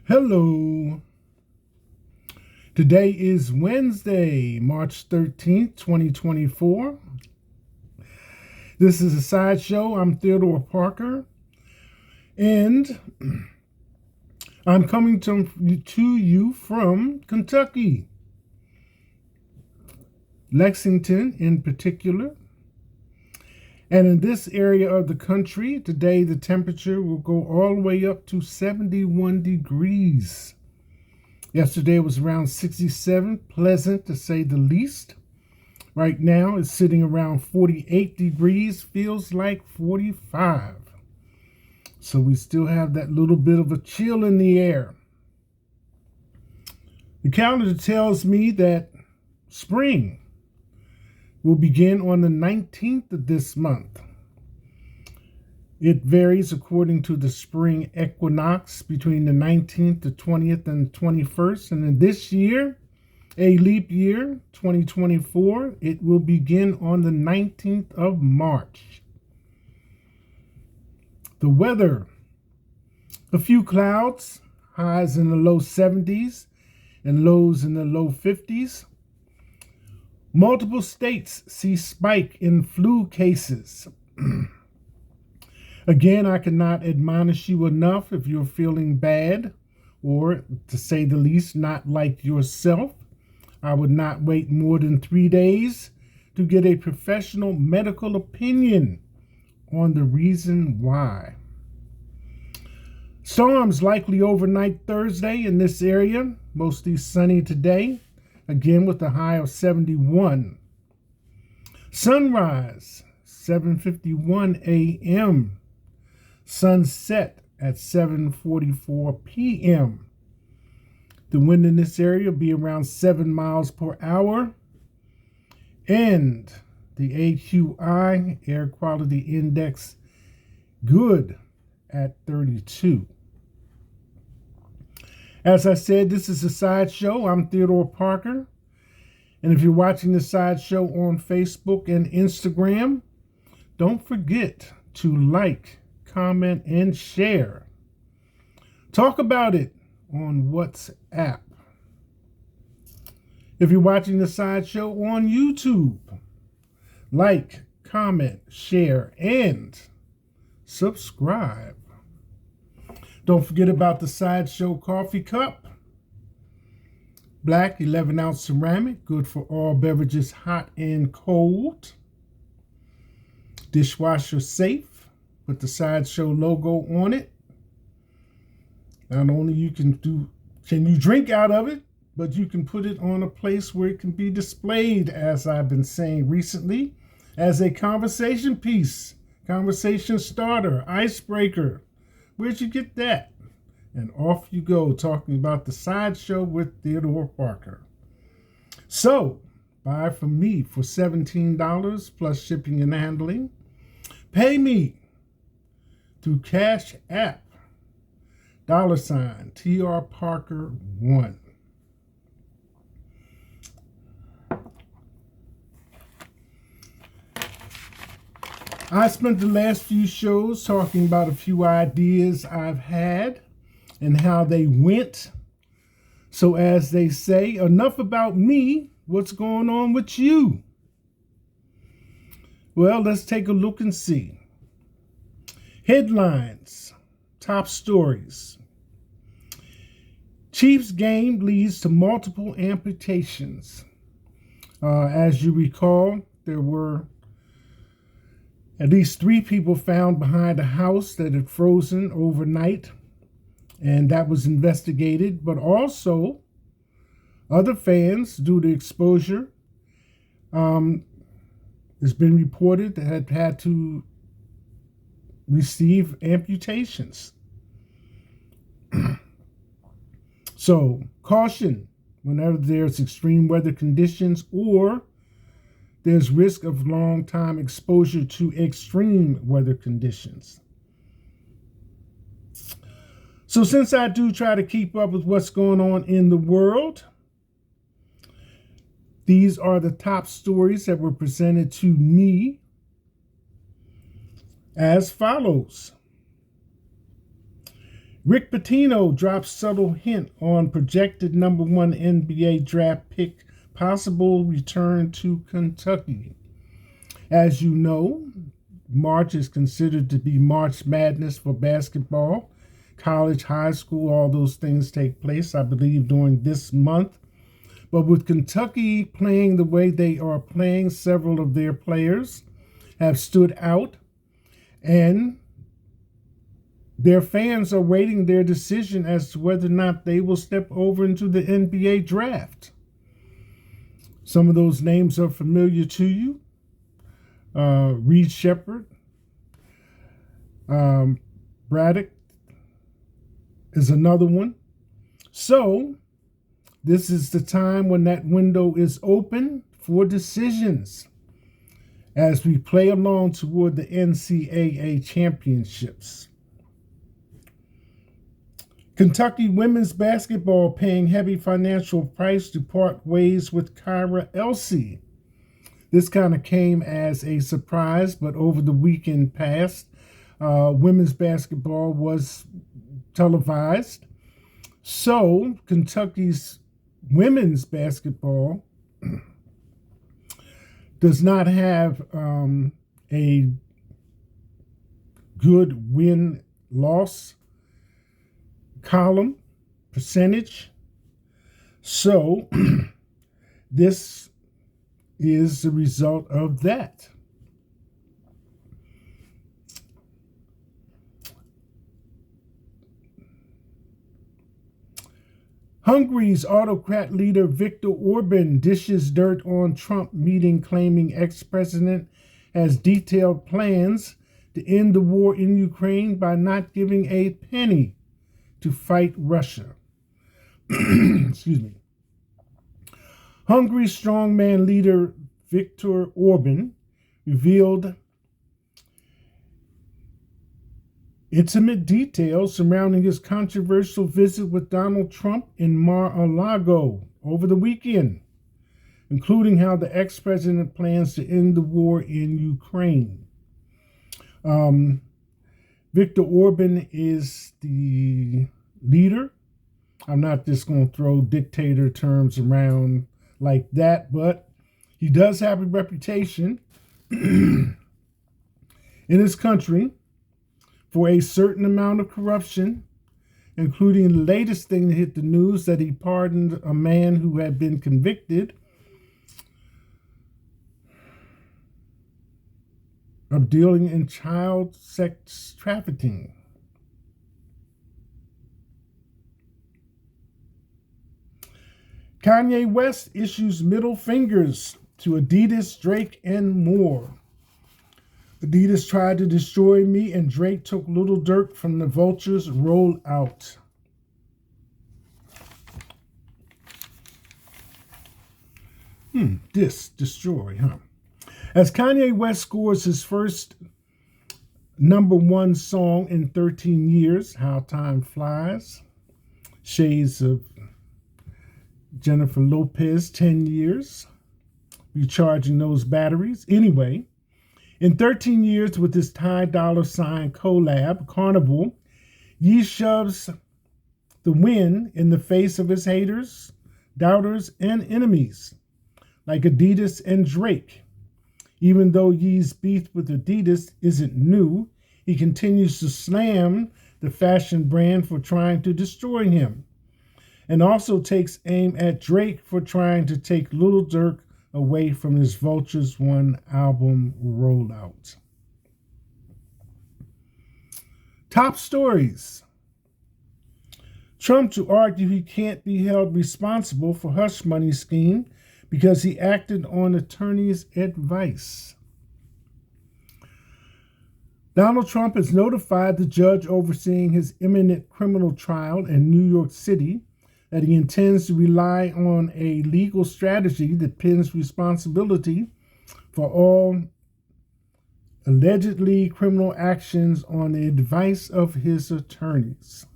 Hello. Today is Wednesday, March 13th, 2024. This is a sideshow. I'm Theodore Parker, and I'm coming to you from Kentucky, Lexington in particular. And in this area of the country, today the temperature will go all the way up to 71 degrees. Yesterday was around 67, pleasant to say the least. Right now it's sitting around 48 degrees, feels like 45. So we still have that little bit of a chill in the air. The calendar tells me that spring will begin on the 19th of this month. It varies according to the spring equinox between the 19th, the 20th, and the 21st. And in this year, a leap year, 2024, it will begin on the 19th of March. The weather, a few clouds, highs in the low 70s and lows in the low 50s. Multiple states see spike in flu cases. Again, I cannot admonish you enough if you're feeling bad or, to say the least, not like yourself. I would not wait more than 3 days to get a professional medical opinion on the reason why. Storms likely overnight Thursday in this area, mostly sunny today. Again, with a high of 71. Sunrise, 7:51 a.m. Sunset at 7:44 p.m. The wind in this area will be around 7 miles per hour. And the AQI, Air Quality Index, good at 32. As I said, this is a sideshow. I'm Theodore Parker. And if you're watching the sideshow on Facebook and Instagram, don't forget to like, comment, and share. Talk about it on WhatsApp. If you're watching the sideshow on YouTube, like, comment, share, and subscribe. Don't forget about the sideshow coffee cup. Black 11-ounce ceramic, good for all beverages, hot and cold. Dishwasher safe, with the sideshow logo on it. Not only can you drink out of it, but you can put it on a place where it can be displayed, as I've been saying recently, as a conversation piece, conversation starter, icebreaker. Where'd you get that? And off you go, talking about the sideshow with Theodore Parker. So, buy from me for $17 plus shipping and handling. Pay me through Cash App, $TR Parker 1. I spent the last few shows talking about a few ideas I've had and how they went. So as they say, enough about me, what's going on with you? Well, let's take a look and see. Headlines, top stories. Chiefs game leads to multiple amputations. As you recall, there were at least 3 people found behind a house that had frozen overnight, and that was investigated. But also, other fans, due to exposure, it's been reported that had to receive amputations. So, caution whenever there's extreme weather conditions or there's risk of long-time exposure to extreme weather conditions. So since I do try to keep up with what's going on in the world, these are the top stories that were presented to me as follows. Rick Pitino drops subtle hint on projected #1 NBA draft pick possible return to Kentucky. As you know, March is considered to be March Madness for basketball. College, high school, all those things take place, I believe, during this month. But with Kentucky playing the way they are playing, several of their players have stood out, and their fans are waiting their decision as to whether or not they will step over into the NBA draft. Some of those names are familiar to you. Reed Shepherd, Braddock is another one. So this is the time when that window is open for decisions as we play along toward the NCAA championships. Kentucky women's basketball paying heavy financial price to part ways with Kyra Elsey. This kind of came as a surprise, but over the weekend past, women's basketball was televised. So Kentucky's women's basketball does not have a good win-loss column percentage. So this is the result of that. Hungary's autocrat leader Viktor Orban dishes dirt on Trump meeting, claiming ex-president has detailed plans to end the war in Ukraine by not giving a penny to fight Russia. Excuse me. Hungary's strongman leader Viktor Orban revealed intimate details surrounding his controversial visit with Donald Trump in Mar-a-Lago over the weekend, including how the ex-president plans to end the war in Ukraine. Viktor Orban is the leader. I'm not just going to throw dictator terms around like that, but he does have a reputation in his country for a certain amount of corruption, including the latest thing that hit the news, that he pardoned a man who had been convicted of dealing in child sex trafficking. Kanye West issues middle fingers to Adidas, Drake, and more. Adidas tried to destroy me, and Drake took little dirt from the vultures rolled out. Destroy, huh? As Kanye West scores his first #1 song in 13 years, How Time Flies, shades of Jennifer Lopez, 10 years, recharging those batteries. Anyway, in 13 years with this Ty Dolla $ign collab, Carnival, Ye shoves the win in the face of his haters, doubters, and enemies, like Adidas and Drake. Even though Ye's beef with Adidas isn't new, he continues to slam the fashion brand for trying to destroy him, and also takes aim at Drake for trying to take Lil Durk away from his Vultures One album rollout. Top stories. Trump to argue he can't be held responsible for hush money scheme because he acted on attorney's advice. Donald Trump has notified the judge overseeing his imminent criminal trial in New York City that he intends to rely on a legal strategy that pins responsibility for all allegedly criminal actions on the advice of his attorneys.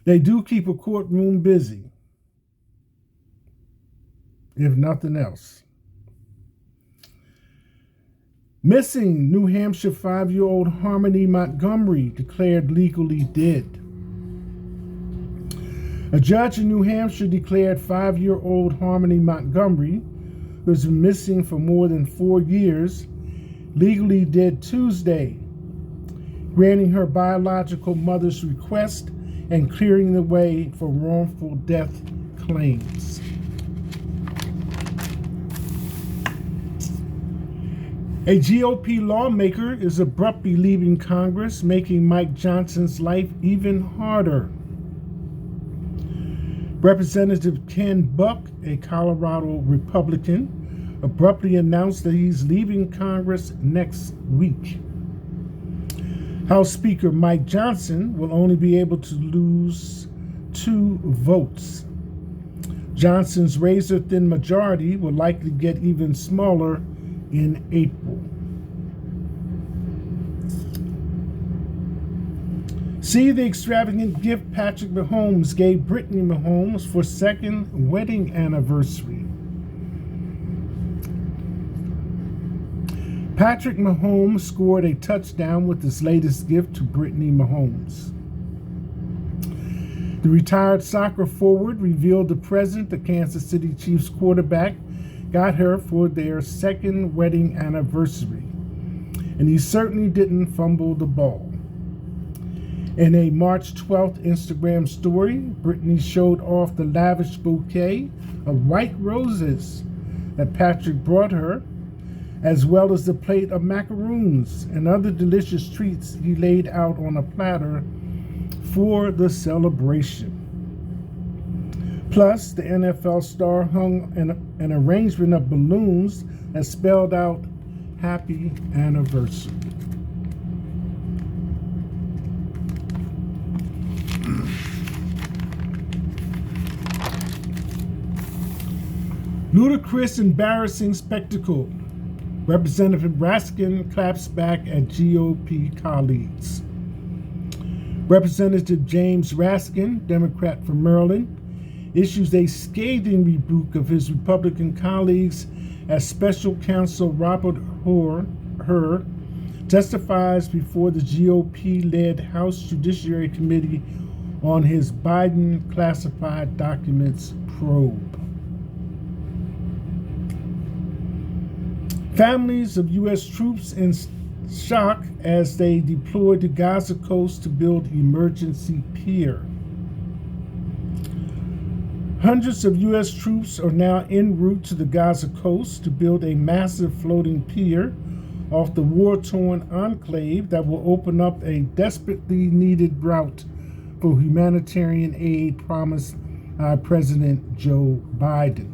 They do keep a courtroom busy, if nothing else. Missing New Hampshire 5-year-old Harmony Montgomery declared legally dead. A judge in New Hampshire declared 5-year-old Harmony Montgomery, who has been missing for more than 4 years, legally dead Tuesday, granting her biological mother's request and clearing the way for wrongful death claims. A GOP lawmaker is abruptly leaving Congress, making Mike Johnson's life even harder. Representative Ken Buck, a Colorado Republican, abruptly announced that he's leaving Congress next week. House Speaker Mike Johnson will only be able to lose 2 votes. Johnson's razor-thin majority will likely get even smaller in April. See the extravagant gift Patrick Mahomes gave Brittany Mahomes for 2nd wedding anniversary. Patrick Mahomes scored a touchdown with his latest gift to Brittany Mahomes. The retired soccer forward revealed the present the Kansas City Chiefs quarterback got her for their 2nd wedding anniversary, and he certainly didn't fumble the ball. In a March 12th Instagram story, Brittany showed off the lavish bouquet of white roses that Patrick brought her, as well as the plate of macaroons and other delicious treats he laid out on a platter for the celebration. Plus, the NFL star hung an arrangement of balloons that spelled out "Happy Anniversary." Ludicrous, embarrassing spectacle. Representative Raskin claps back at GOP colleagues. Representative James Raskin, Democrat from Maryland, issues a scathing rebuke of his Republican colleagues as Special Counsel Robert Hur testifies before the GOP-led House Judiciary Committee on his Biden classified documents probe. Families of U.S. troops in shock as they deploy to Gaza coast to build emergency pier. Hundreds of U.S. troops are now en route to the Gaza coast to build a massive floating pier off the war-torn enclave that will open up a desperately needed route for humanitarian aid promised by President Joe Biden.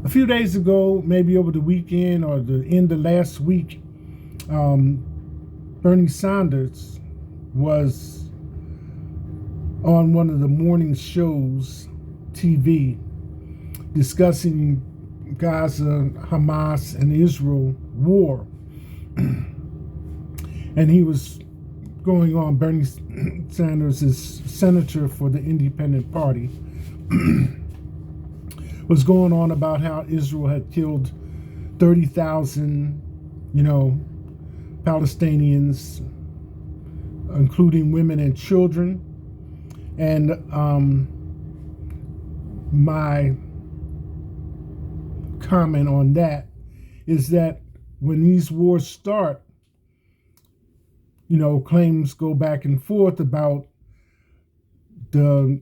A few days ago, maybe over the weekend or the end of last week, Bernie Sanders was on one of the morning shows, TV, discussing Gaza, Hamas, and Israel war. And he was going on, Bernie Sanders is senator for the Independent Party, was going on about how Israel had killed 30,000, Palestinians, including women and children. And my comment on that is that when these wars start, claims go back and forth about the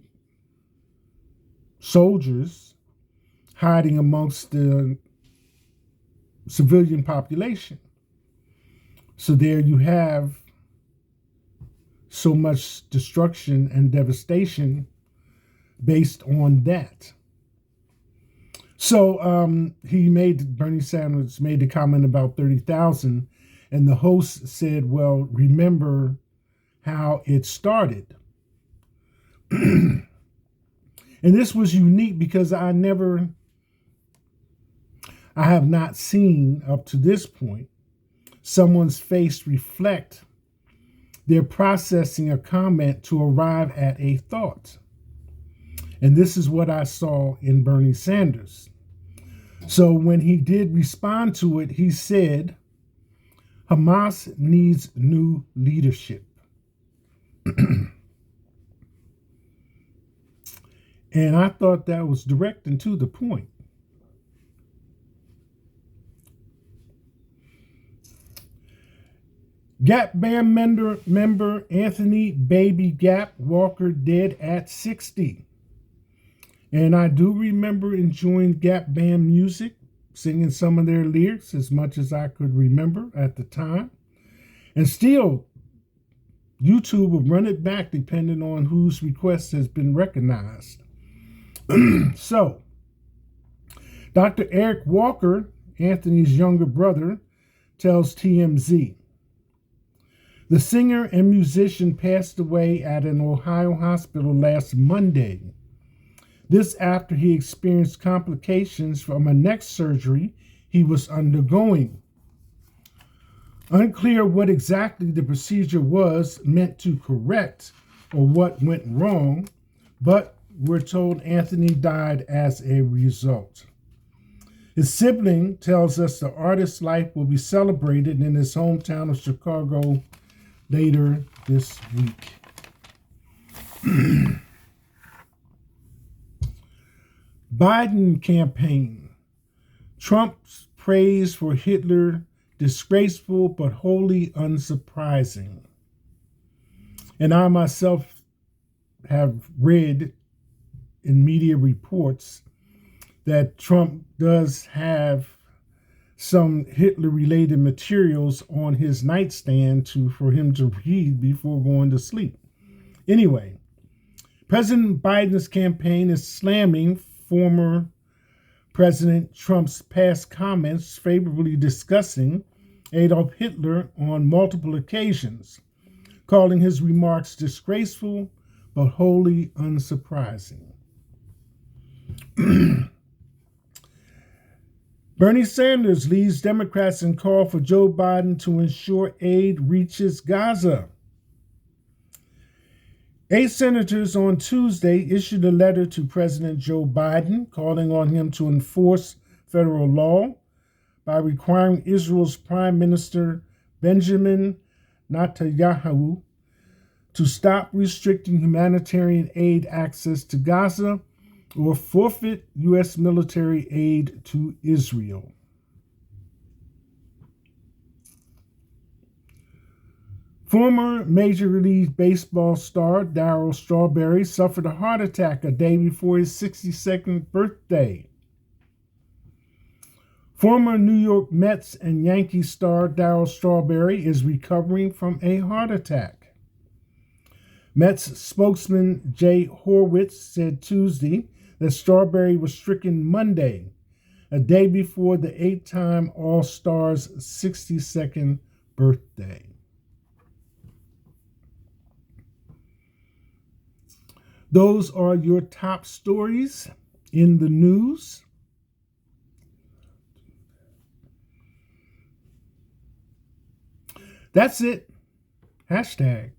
soldiers hiding amongst the civilian population. So there you have so much destruction and devastation based on that. So Bernie Sanders made the comment about 30,000, and the host said, well, remember how it started. And this was unique because I have not seen up to this point someone's face reflect their processing a comment to arrive at a thought. And this is what I saw in Bernie Sanders. So when he did respond to it, he said, Hamas needs new leadership. And I thought that was direct and to the point. Gap Band member Anthony Baby Gap Walker dead at 60. And I do remember enjoying Gap Band music, singing some of their lyrics as much as I could remember at the time. And still, YouTube will run it back depending on whose request has been recognized. So, Dr. Eric Walker, Anthony's younger brother, tells TMZ. The singer and musician passed away at an Ohio hospital last Monday. This after he experienced complications from a neck surgery he was undergoing. Unclear what exactly the procedure was meant to correct or what went wrong, but we're told Anthony died as a result. His sibling tells us the artist's life will be celebrated in his hometown of Chicago later this week. Biden campaign. Trump's praise for Hitler, disgraceful but wholly unsurprising. And I myself have read in media reports that Trump does have some Hitler-related materials on his nightstand for him to read before going to sleep. Anyway, President Biden's campaign is slamming former President Trump's past comments favorably discussing Adolf Hitler on multiple occasions, calling his remarks disgraceful but wholly unsurprising. Bernie Sanders leads Democrats in call for Joe Biden to ensure aid reaches Gaza. 8 senators on Tuesday issued a letter to President Joe Biden calling on him to enforce federal law by requiring Israel's Prime Minister Benjamin Netanyahu to stop restricting humanitarian aid access to Gaza or forfeit U.S. military aid to Israel. Former Major League Baseball star Darryl Strawberry suffered a heart attack a day before his 62nd birthday. Former New York Mets and Yankees star Darryl Strawberry is recovering from a heart attack. Mets spokesman Jay Horwitz said Tuesday that Strawberry was stricken Monday, a day before the 8-time All-Star's 62nd birthday. Those are your top stories in the news. That's it. Hashtag